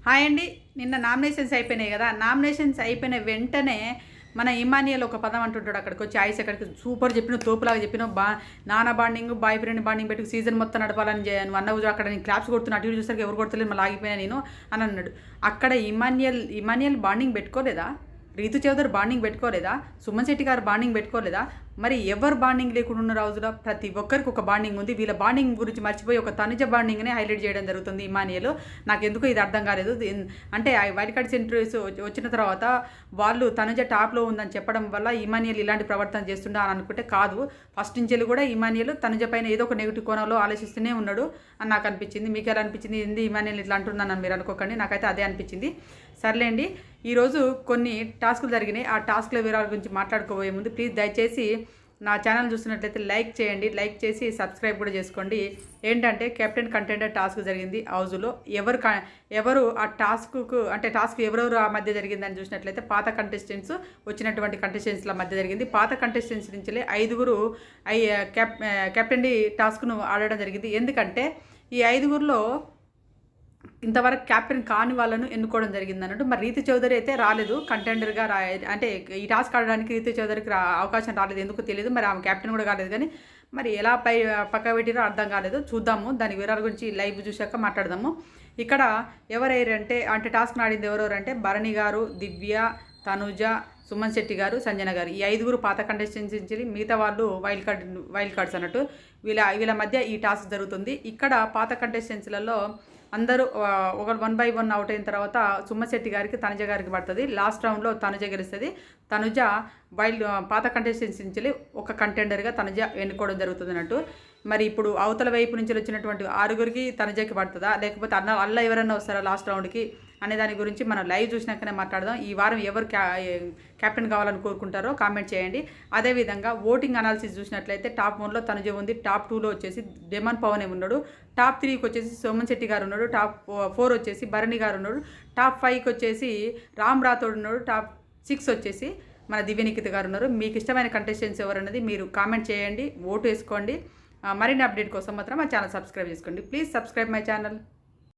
Hi అండి. నిన్న nominations అయిపోయినాయి కదా. నామినేషన్స్ అయిపోయిన వెంటనే మన ఇమానియల్ ఒక పదం అంటుంటాడు. అక్కడికి వచ్చి ఆయిస్ అక్కడికి సూపర్ చెప్పిన తోపులాగా చెప్పిన నానా బాండింగ్ బాయ్ ఫ్రెండ్ బాండింగ్ పెట్టి సీజన్ మొత్తం నడపాలని నువ్వు అన్నవు. అక్కడ నేను క్లాప్స్ కొడుతున్నా, అటు చూసరికి ఎవరు కొడతలేదు, మళ్ళీ ఆగిపోయినా నేను అని అన్నాడు. అక్కడ ఇమానియల్ బాండింగ్ పెట్టుకోలేదా? రీతు చౌదరి బాండింగ్ పెట్టుకోలేదా? సుమన్ శెట్టి గారు బాండింగ్ పెట్టుకోలేదా? మరి ఎవరు బాండింగ్ లేకుండా ఉన్న రోజులో ప్రతి ఒక్కరికి ఒక బాండింగ్ ఉంది. వీళ్ళ బాండింగ్ గురించి మర్చిపోయి ఒక తనుజ బాండింగ్నే హైలైట్ చేయడం జరుగుతుంది ఇమానియల్. నాకు ఎందుకు ఇది అర్థం కాలేదు. అంటే వైల్డ్ కార్డ్ సెంట్రీస్ వచ్చిన తర్వాత వాళ్ళు తనుజ టాప్లో ఉందని చెప్పడం వల్ల ఇమానియల్ ఇలాంటి ప్రవర్తన చేస్తుండా అని అనుకుంటే కాదు. ఫస్ట్ నుంచి కూడా ఇమానియల్ తనుజ పైన ఏదో ఒక నెగిటివ్ కోణంలో ఆలోచిస్తూనే ఉన్నాడు అని నాకు అనిపించింది. మీకు ఎలా అనిపించింది? ఏంది ఇమానియల్ ఇట్లా అంటున్నానని మీరు అనుకోకండి, నాకైతే అదే అనిపించింది. సర్లేండి, ఈరోజు కొన్ని టాస్కులు జరిగినాయి. ఆ టాస్క్ల వివరాల గురించి మాట్లాడుకోబోయే ముందు ప్లీజ్ దయచేసి నా ఛానల్ చూస్తున్నట్లయితే లైక్ చేయండి, లైక్ చేసి సబ్స్క్రైబ్ కూడా చేసుకోండి. ఏంటంటే కెప్టెన్ కంటెండర్ టాస్క్ జరిగింది హౌజ్లో. ఎవరు ఆ టాస్క్కు అంటే టాస్క్ ఎవరెవరు ఆ మధ్య జరిగిందని చూసినట్లయితే పాత కంటెస్టెంట్స్ వచ్చినటువంటి కంటెస్టెంట్స్ల మధ్య జరిగింది. పాత కంటెస్టెంట్స్ నుంచి 5 కెప్టెన్ టాస్క్ను ఆడడం జరిగింది. ఎందుకంటే ఈ 5లో ఇంతవరకు క్యాప్టెన్ కాని వాళ్ళను ఎన్నుకోవడం జరిగింది అన్నట్టు. మరి రీతు చౌదరి అయితే రాలేదు కంటెండర్గా. అంటే ఈ టాస్క్ ఆడడానికి రీతు చౌదరికి అవకాశం రాలేదు, ఎందుకు తెలియదు. మరి ఆమె క్యాప్టెన్ కూడా కాలేదు, కానీ మరి ఎలా పక్క పెట్టిరో అర్థం కాలేదు. చూద్దాము, దాని వివరాల గురించి లైవ్ చూశాక మాట్లాడదాము. ఇక్కడ ఎవరైరంటే టాస్క్ ఆడింది ఎవరెవరంటే భరణి గారు, దివ్య, తనుజ, సుమన్ శెట్టి గారు, సంజన గారు. ఈ 5 పాత కంటెస్టెంట్స్ నుంచి, మిగతా వాళ్ళు వైల్డ్ కార్డ్స్ అన్నట్టు. వీళ్ళ మధ్య ఈ టాస్క్ జరుగుతుంది. ఇక్కడ పాత కంటెస్టెంట్స్లలో అందరూ ఒక 1 by 1 అవుట్ అయిన తర్వాత సుమన్ శెట్టి గారికి, తనుజ గారికి పడుతుంది. లాస్ట్ రౌండ్లో తనుజ గెలుస్తుంది. తనుజ పాత కంటెస్టెంట్స్ నుంచి ఒక కంటెండర్గా తనుజ ఎన్నుకోవడం జరుగుతుంది అన్నట్టు. మరి ఇప్పుడు అవతల వైపు నుంచి వచ్చినటువంటి 6 తనుజకి పడుతుందా, లేకపోతే అల్ల ఎవరన్నా వస్తారా లాస్ట్ రౌండ్కి అనే దాని గురించి మనం లైవ్ చూసినాకనే మాట్లాడదాం. ఈ వారం ఎవరు క్యాప్టెన్ కావాలని కోరుకుంటారో కామెంట్ చేయండి. అదేవిధంగా ఓటింగ్ అనాలిసిస్ చూసినట్లయితే టాప్ 1లో తనుజ ఉంది, టాప్ 2లో వచ్చేసి డెమన్ పవన్ ఉన్నాడు, టాప్ 3కి వచ్చేసి సుమన్ శెట్టి గారు ఉన్నాడు, టాప్ 4 వచ్చేసి భరణి గారు ఉన్నాడు, టాప్ 5కి వచ్చేసి రామ్ రాథోడ్ ఉన్నాడు, టాప్ 6 వచ్చేసి మన దివ్యనిఖిత గారు ఉన్నారు. మీకు ఇష్టమైన కంటెస్టెంట్స్ ఎవరన్నది మీరు కామెంట్ చేయండి, ఓటు వేసుకోండి. మరిన్ని అప్డేట్ కోసం మాత్రం మా ఛానల్ సబ్స్క్రైబ్ చేసుకోండి. Please subscribe my channel.